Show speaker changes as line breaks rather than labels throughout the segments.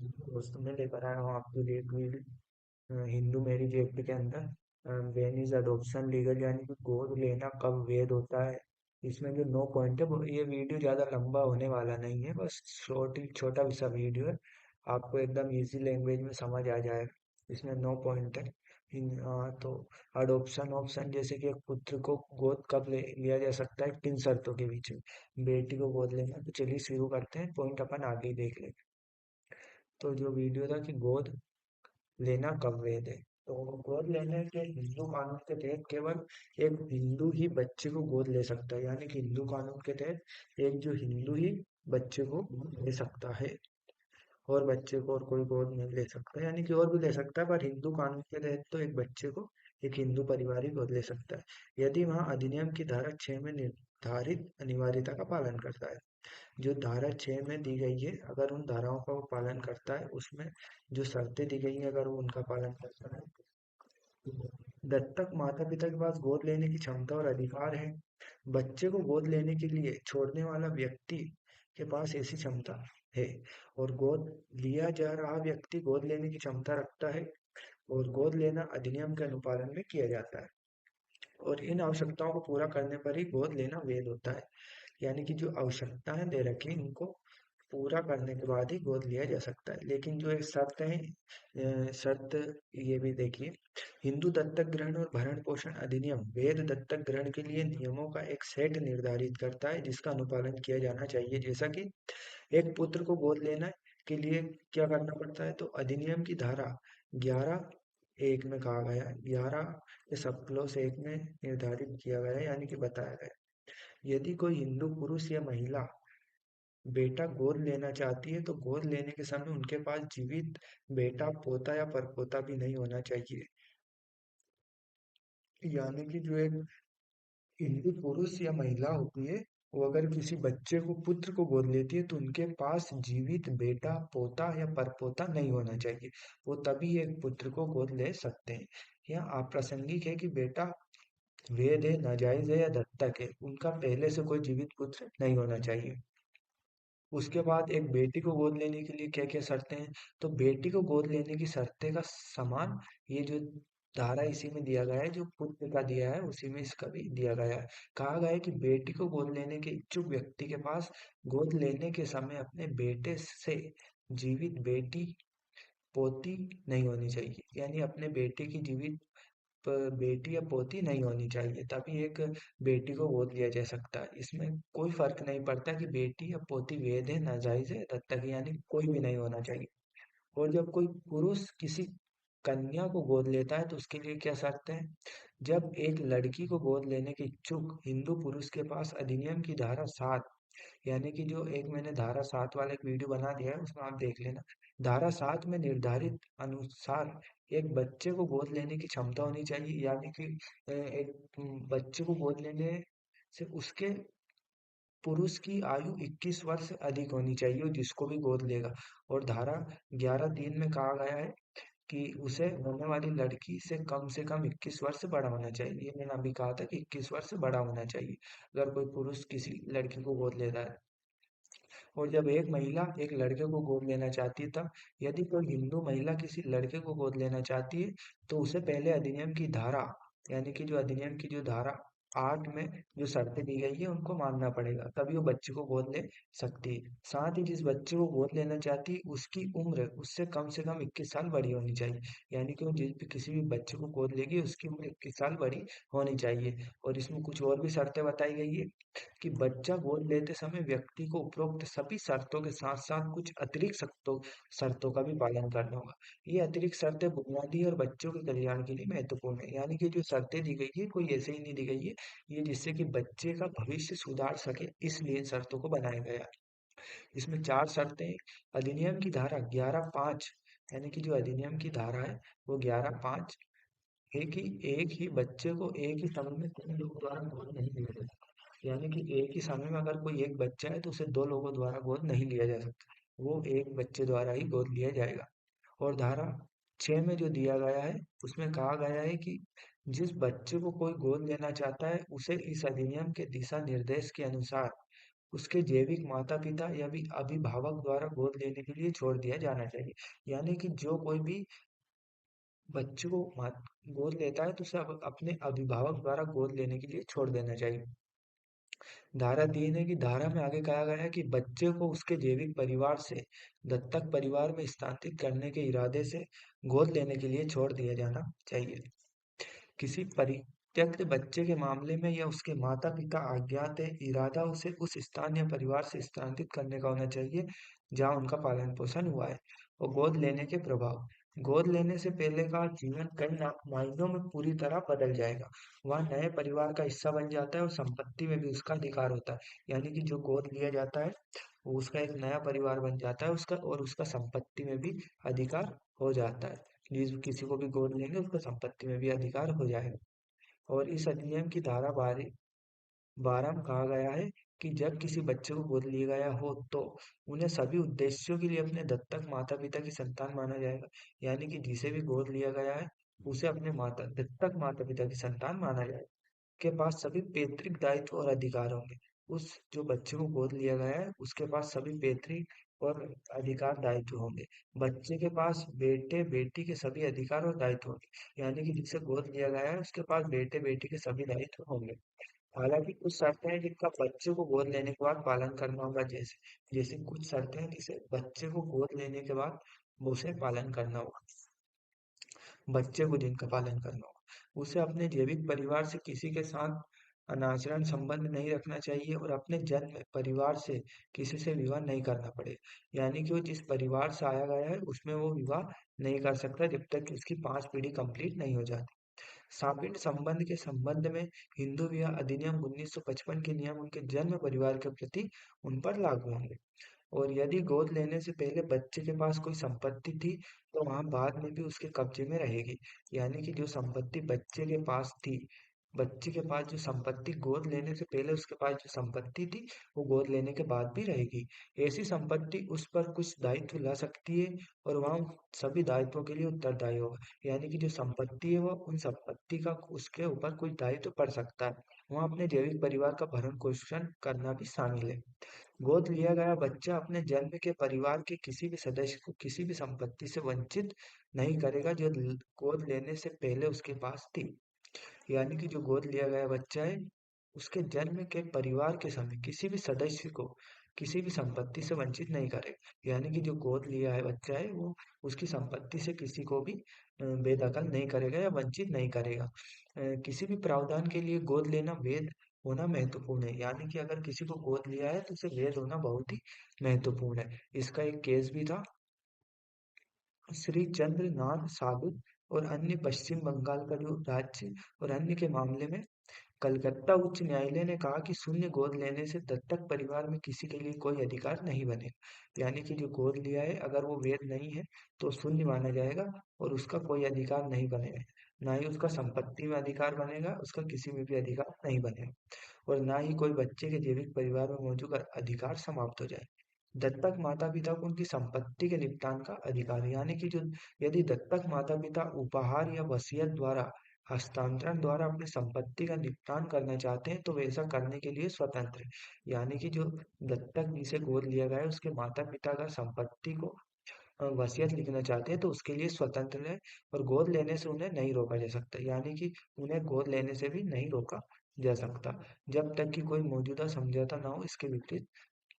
दोस्तों मैं लेकर आया हूँ आपके लिए एक हिंदू मैरिज एक्ट के अंदर व्हेन इज अडॉप्शन लीगल, यानी कि गोद लेना कब वैध होता है। इसमें जो 9 पॉइंट है ये वीडियो ज़्यादा लंबा होने वाला नहीं है, बस छोटा सा वीडियो है। आपको एकदम इजी लैंग्वेज में समझ आ जाएगा। इसमें 9 पॉइंट है। तो अडॉप्शन ऑप्शन, जैसे कि एक पुत्र को गोद कब लिया जा सकता है, किन शर्तों के बीच में बेटी को गोद लेना। तो चलिए शुरू करते हैं, पॉइंट अपन आगे ही देख लेंगे। तो जो वीडियो था कि गोद लेना कब वैध है, तो गोद लेने के हिंदू कानून के तहत केवल एक हिंदू ही बच्चे को गोद ले सकता है, यानी कि हिंदू कानून के तहत एक जो हिंदू ही बच्चे को गोद ले सकता है। और बच्चे को और कोई गोद नहीं ले सकता, यानी कि और भी ले सकता है, पर हिंदू कानून के तहत तो एक बच्चे को एक हिंदू परिवार ही गोद ले सकता है यदि वहाँ अधिनियम की धारा 6 में निर्धारित अनिवार्यता का पालन करता है। जो धारा 6 में दी गई है, अगर उन धाराओं का वो पालन करता है, उसमें जो शर्तें दी गई हैं अगर वो उनका पालन करता है, दत्तक माता पिता के पास गोद लेने की क्षमता और अधिकार है। बच्चे को गोद लेने के लिए छोड़ने वाला व्यक्ति के पास ऐसी क्षमता है, और गोद लिया जा रहा व्यक्ति गोद लेने की क्षमता रखता है, और गोद लेना अधिनियम के अनुपालन में किया जाता है, और इन आवश्यकताओं को पूरा करने पर ही गोद लेना वैध होता है। यानी कि जो आवश्यकताएं दे रखी हैं, इनको पूरा करने के बाद ही गोद लिया जा सकता है। लेकिन जो एक शर्त है, शर्त ये भी देखिए, हिंदू दत्तक ग्रहण और भरण पोषण अधिनियम वैध दत्तक ग्रहण के लिए नियमों का एक सेट निर्धारित करता है जिसका अनुपालन किया जाना चाहिए। जैसा कि एक पुत्र को गोद लेना के लिए क्या करना पड़ता है, तो अधिनियम की धारा 11(1) में कहा गया है, 11 के सब क्लॉज 1 में निर्धारित किया गया है, यानी कि बताया गया है। यदि कोई हिंदू पुरुष या महिला बेटा गोद लेना चाहती है, तो गोद लेने के समय उनके पास जीवित बेटा, पोता या परपोता भी नहीं होना चाहिए। यानी कि जो एक हिंदू पुरुष या महिला होती है, वो अगर किसी बच्चे को पुत्र को गोद लेती है, तो उनके पास जीवित बेटा, पोता या परपोता नहीं होना चाहिए। वो तभी एक पुत्र को गोद ले सकते हैं। यह अप्रासंगिक है कि बेटा वैध है, नाजायज है या दत्तक है, उनका पहले से कोई जीवित पुत्र नहीं होना चाहिए। उसके बाद एक बेटी को गोद लेने के लिए क्या-क्या शर्तें हैं? तो बेटी को गोद लेने की शर्तें का समान ये जो धारा इसी में दिया गया है, जो पुत्र का दिया है उसी में इसका भी दिया गया है। कहा गया है कि बेटी को गोद लेने के इच्छुक व्यक्ति के पास गोद लेने के समय अपने बेटे से जीवित बेटी, पोती नहीं होनी चाहिए। यानी अपने बेटे की जीवित बेटी या पोती नहीं होनी चाहिए, तभी एक बेटी को गोद लिया जा सकता है। इसमें कोई फर्क नहीं पड़ता कि बेटी या पोती वैध है, नाजायज है, दत्तक है, यानी कोई भी नहीं होना चाहिए। और जब कोई पुरुष किसी कन्या को गोद लेता है, तो उसके लिए क्या शर्त है? जब एक लड़की को गोद लेने के इच्छुक हिंदू पुरुष के पास अधिनियम की धारा 7, यानी कि जो एक मैंने धारा 7 वाला एक वीडियो बना दिया है, उसमें आप देख लेना। धारा 7 में निर्धारित अनुसार एक बच्चे को गोद लेने की क्षमता होनी चाहिए, यानी कि एक बच्चे को गोद लेने से उसके पुरुष की आयु 21 वर्ष से अधिक होनी चाहिए, जिसको भी गोद लेगा। और धारा 11(3) में कहा गया है कि उसे होने वाली लड़की से कम 21 वर्ष से बड़ा होना चाहिए। ये मैंने अभी कहा था कि 21 वर्ष से बड़ा होना चाहिए अगर कोई पुरुष किसी लड़की को गोद लेता है। और जब एक महिला एक लड़के को गोद लेना चाहती है, तब यदि कोई हिंदू महिला किसी लड़के को गोद लेना चाहती है, तो उसे पहले अधिनियम की धारा, यानी कि जो अधिनियम की जो धारा 8 में जो शर्तें दी गई है उनको मानना पड़ेगा, तभी वो बच्चे को गोद ले सकती है। साथ ही जिस बच्चे को गोद लेना चाहती है, उसकी उम्र उससे कम से कम 21 साल बड़ी होनी चाहिए। यानी कि वो जिस भी किसी भी बच्चे को गोद लेगी, उसकी उम्र 21 साल बड़ी होनी चाहिए। और इसमें कुछ और भी शर्तें बताई गई है कि बच्चा गोद लेते समय व्यक्ति को उपरोक्त सभी शर्तों के साथ साथ कुछ अतिरिक्त शर्तों शर्तों का भी पालन करना होगा। ये अतिरिक्त शर्तें बुनियादी और बच्चों के कल्याण के लिए महत्वपूर्ण है, यानी कि जो शर्तें दी गई है कोई ऐसे ही नहीं दी गई है, ये जिससे कि बच्चे का भविष्य सुधार सके, इसलिए इन शर्तों को बनाया गया है। इसमें 4 शर्तें, अधिनियम की धारा 11(5), यानी कि जो अधिनियम की धारा है वो 11(5, एक ही बच्चे को एक ही समय में तीन लोगों द्वारा गोद नहीं लिया जा सकता। यानी कि एक ही समय में अगर कोई एक बच्चा है, तो उसे दो लोगों द्वारा गोद नहीं लिया जा सकता, वो एक बच्चे द्वारा ही गोद लिया जाएगा। और धारा 6 में जो दिया गया है, उसमें कहा गया है कि जिस बच्चे को कोई गोद लेना चाहता है, उसे इस अधिनियम के दिशा निर्देश के अनुसार उसके जैविक माता-पिता या भी अभिभावक द्वारा गोद लेने के लिए छोड़ दिया जाना चाहिए। यानी कि जो कोई भी बच्चे को गोद लेता है तो उसे अपने अभिभावक द्वारा गोद लेने के लिए छोड़ देना चाहिए। धारा 3 है कि धारा में आगे कहा गया है कि बच्चे को उसके जैविक परिवार से दत्तक परिवार में स्थानांतरित करने के इरादे से गोद लेने के लिए छोड़ दिया जाना चाहिए। किसी परित्यक्त बच्चे के मामले में या उसके माता-पिता अज्ञात है, इरादा उसे उस स्थान या परिवार से स्थानांतरित करने का होना चाहिए, जहाँ उनका पालन-पोषण हुआ है। और गोद लेने के प्रभाव। गोद लेने से पहले का जीवन कई मायनों में पूरी तरह बदल जाएगा। वह नए परिवार का हिस्सा बन जाता है और संपत्ति में भी उसका अधिकार होता है। यानी कि जो गोद लिया जाता है, वो उसका एक नया परिवार बन जाता है उसका, और उसका संपत्ति में भी अधिकार हो जाता है। जिस किसी को भी गोद लेंगे उसको संपत्ति में भी अधिकार हो जाएगा। और इस अधिनियम की धारा 12 में कहा गया है कि जब किसी बच्चे को गोद लिया गया हो तो उन्हें सभी उद्देश्यों के लिए अपने दत्तक माता पिता की संतान माना जाएगा। यानी कि जिसे भी गोद लिया गया है उसे अपने दत्तक माता पिता की संतान माना जाएगा, के पास सभी पैतृक दायित्व और अधिकार होंगे। उस जो बच्चे को गोद लिया गया है उसके पास सभी पैतृक और अधिकार दायित्व होंगे। बच्चे के पास बेटे बेटी के सभी अधिकार और दायित्व होंगे। यानी कि जिसे गोद लिया गया है उसके पास बेटे बेटी के सभी दायित्व होंगे। हालांकि कुछ शर्तें हैं जिनका बच्चे को गोद लेने के बाद पालन करना होगा, जैसे जैसे कुछ शर्तें हैं जिसे बच्चे को गोद लेने के बाद उसे पालन करना होगा। बच्चे को जिनका पालन करना होगा, उसे अपने जैविक परिवार से किसी के साथ अनाचरण संबंध नहीं रखना चाहिए और अपने जन्म परिवार से किसी से विवाह नहीं करना पड़े। यानी कि वो जिस परिवार से आया गया है उसमें वो विवाह नहीं कर सकता जब तक कि उसकी 5 पीढ़ी कंप्लीट नहीं हो जाती। सापेक्ष संबंध के संबंध में हिंदू विवाह अधिनियम 1955 के नियम उनके जन्म परिवार के प्रति उन पर लागू होंगे। और यदि गोद लेने से पहले बच्चे के पास कोई संपत्ति थी तो वहां बाद में भी उसके कब्जे में रहेगी। यानी कि जो संपत्ति बच्चे के पास थी, बच्चे के पास जो संपत्ति गोद लेने से पहले उसके पास जो संपत्ति थी वो गोद लेने के बाद भी रहेगी। ऐसी संपत्ति उस पर कुछ दायित्व ला सकती है और वह सभी दायित्वों के लिए उत्तरदायी होगा। यानी कि जो संपत्ति है वो उन संपत्ति का उसके ऊपर कुछ दायित्व पड़ सकता है। वहाँ अपने जैविक परिवार का भरण पोषण करना भी शामिल है। गोद लिया गया बच्चा अपने जन्म के परिवार के किसी भी सदस्य को किसी भी संपत्ति से वंचित नहीं करेगा जो गोद लेने से पहले उसके पास थी। यानी कि जो गोद लिया गया बच्चा है उसके जन्म के परिवार के समय किसी भी सदस्य को किसी भी संपत्ति से वंचित नहीं करेगा। यानी कि जो गोद लिया है बच्चा है वो उसकी संपत्ति से किसी को भी बेदखल नहीं करेगा या वंचित नहीं करेगा। किसी भी प्रावधान के लिए गोद लेना वैध होना महत्वपूर्ण है। यानी कि अगर किसी को गोद लिया है तो उसे वैध होना बहुत ही महत्वपूर्ण है। इसका एक केस भी था, श्री चंद्रनाथ साधु और अन्य पश्चिम बंगाल का जो राज्य और अन्य के मामले में कलकत्ता उच्च न्यायालय ने कहा कि शून्य गोद लेने से दत्तक परिवार में किसी के लिए कोई अधिकार नहीं बनेगा। यानी कि जो गोद लिया है अगर वो वैध नहीं है तो शून्य माना जाएगा और उसका कोई अधिकार नहीं बनेगा। ना ही उसका संपत्ति में अधिकार बनेगा, उसका किसी में भी अधिकार नहीं बनेगा। और ना ही कोई बच्चे के जैविक परिवार में मौजूद अधिकार समाप्त हो जाए। दत्तक माता-पिता को उनकी संपत्ति के निपटान का अधिकार है। यानी कि जो यदि दत्तक माता-पिता उपहार या वसीयत द्वारा हस्तांतरण द्वारा अपनी संपत्ति का निपटान करना चाहते हैं तो वे ऐसा करने के लिए स्वतंत्र है। यानी कि जो दत्तक जिसे गोद लिया गया है उसके माता-पिता का संपत्ति को वसीयत लिखना चाहते हैं तो उसके लिए स्वतंत्र है और गोद लेने से उन्हें नहीं रोका जा सकता। यानी कि उन्हें गोद लेने से भी नहीं रोका जा सकता जब तक कि कोई मौजूदा समझौता ना हो इसके विपरीत।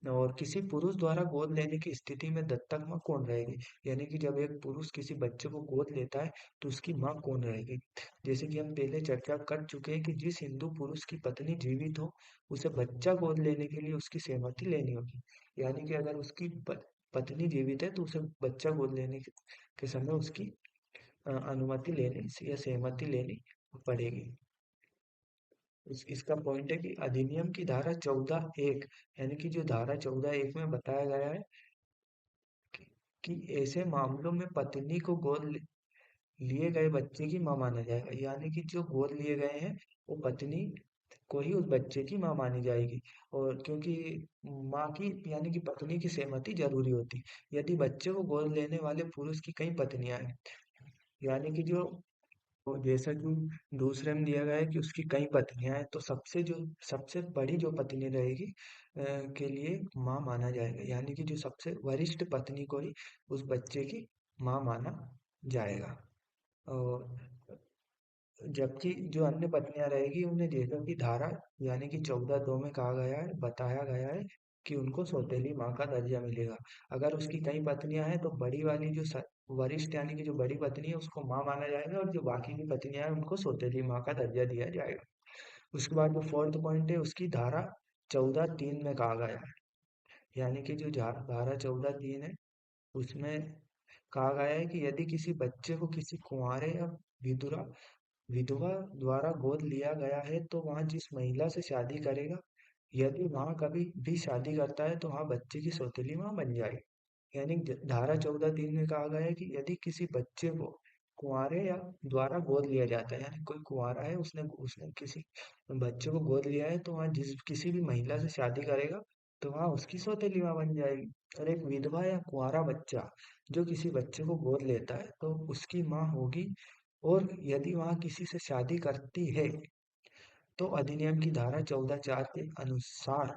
और किसी पुरुष द्वारा गोद लेने की स्थिति में दत्तक माँ कौन रहेगी? यानी कि जब एक पुरुष किसी बच्चे को गोद लेता है तो उसकी माँ कौन रहेगी? जैसे कि हम पहले चर्चा कर चुके हैं कि जिस हिंदू पुरुष की पत्नी जीवित हो उसे बच्चा गोद लेने के लिए उसकी सहमति लेनी होगी। यानी कि अगर उसकी पत्नी जीवित है तो उसे बच्चा गोद लेने के समय उसकी अनुमति लेनी या सहमति लेनी पड़ेगी। इसका पॉइंट है कि अधिनियम की धारा 14(1) यानी कि जो धारा 14(1) में बताया गया है कि, कि ऐसे मामलों में पत्नी को गोद लिए गए बच्चे की मां माना जाएगा। यानी कि जो गोद लिए गए हैं वो पत्नी को ही उस बच्चे की मां मानी जाएगी। और क्योंकि माँ की यानी कि पत्नी की सहमति जरूरी होती है। यदि बच्चे को गोद लेने वाले पुरुष की कई पत्नियां हैं, यानी कि जो तो जैसा कि दूसरे में दिया गया है कि उसकी कई पत्नियां हैं, तो सबसे बड़ी जो पत्नी रहेगी के लिए माँ माना जाएगा, यानी कि जो सबसे वरिष्ठ पत्नी को ही उस बच्चे की माँ माना जाएगा। और जबकि जो अन्य पत्नियां रहेगी उन्हें जैसा कि धारा यानी कि 14(2) में कहा गया है, बताया गया है कि उनको सौतेली माँ का दर्जा मिलेगा। अगर उसकी कई पत्नियां हैं तो बड़ी वाली वरिष्ठ यानी कि जो बड़ी पत्नी है उसको माँ माना जाएगा, और जो बाकी की पत्नियां हैं उनको सौतेली माँ का दर्जा दिया जाएगा। उसके बाद जो फोर्थ पॉइंट है उसकी धारा 14(3) में कहा गया है, यानी कि जो धारा 14(3) है उसमें कहा गया है कि यदि किसी बच्चे को किसी कुंवारे या विधुरा विधवा द्वारा गोद लिया गया है तो वह जिस महिला से शादी करेगा, यदि वह कभी भी शादी करता है तो वह बच्चे की सौतेली माँ बन जाएगी। यानी धारा 14(3) में कहा गया है कि यदि किसी बच्चे को कुंवारे या द्वारा गोद लिया जाता है, यानी कोई कुंवारा है उसने उसने किसी बच्चे को गोद लिया है, तो वह जिस किसी भी महिला से शादी करेगा तो वह उसकी सौतेली माँ बन जाएगी। और एक विधवा या कुंवारा बच्चा जो किसी बच्चे को गोद लेता है तो उसकी माँ होगी। और यदि वह किसी से शादी करती है तो अधिनियम की धारा 14(4) के अनुसार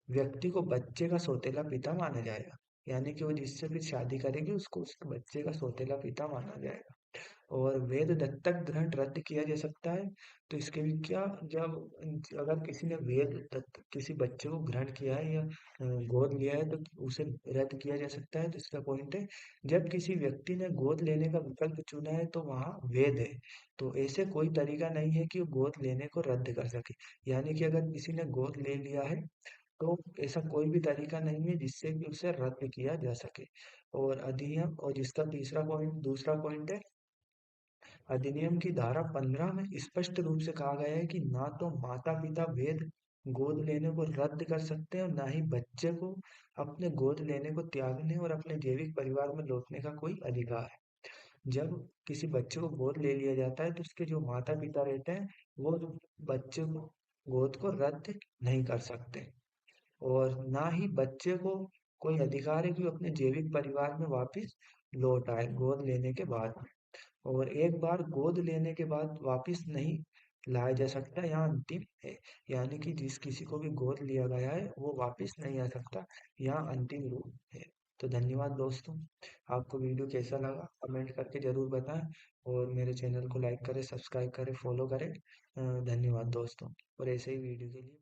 व्यक्ति को बच्चे का सौतेला पिता माना जाएगा, यानी कि वो जिससे भी शादी करेगी उसको उसके बच्चे का सौतेला पिता माना जाएगा। और वैध दत्तक ग्रहण रद्द किया जा सकता है, तो इसके भी क्या, जब अगर किसी ने वैध दत्तक किसी बच्चे को ग्रहण किया है या गोद लिया है तो उसे रद्द किया जा सकता है। तो इसका पॉइंट है, जब किसी व्यक्ति ने गोद लेने का विकल्प चुना है तो वहाँ वैध है, तो ऐसे कोई तरीका नहीं है कि वो गोद लेने को रद्द कर सके। यानी कि अगर किसी ने गोद ले लिया है तो ऐसा कोई भी तरीका नहीं है जिससे कि उसे रद्द किया जा सके। और अधिनियम, और जिसका दूसरा पॉइंट है, अधिनियम की धारा 15 में स्पष्ट रूप से कहा गया है कि ना तो माता पिता वेद गोद लेने को रद्द कर सकते हैं और ना ही बच्चे को अपने गोद लेने को त्यागने और अपने जैविक परिवार में लौटने का कोई अधिकार है। जब किसी बच्चे को गोद ले लिया जाता है तो उसके जो माता पिता रहते हैं वो बच्चे को गोद को रद्द नहीं कर सकते, और ना ही बच्चे को कोई अधिकार है कि वो अपने जैविक परिवार में वापस लौट आए गोद लेने के बाद। और एक बार गोद लेने के बाद वापस नहीं लाया जा सकता, यहाँ अंतिम है, यानी कि जिस किसी को भी गोद लिया गया है वो वापस नहीं आ सकता, यहाँ अंतिम रूप है। तो धन्यवाद दोस्तों, आपको वीडियो कैसा लगा कमेंट करके जरूर बताएं, और मेरे चैनल को लाइक करें, सब्सक्राइब करें, फॉलो करें। धन्यवाद दोस्तों, और ऐसे ही वीडियो के लिए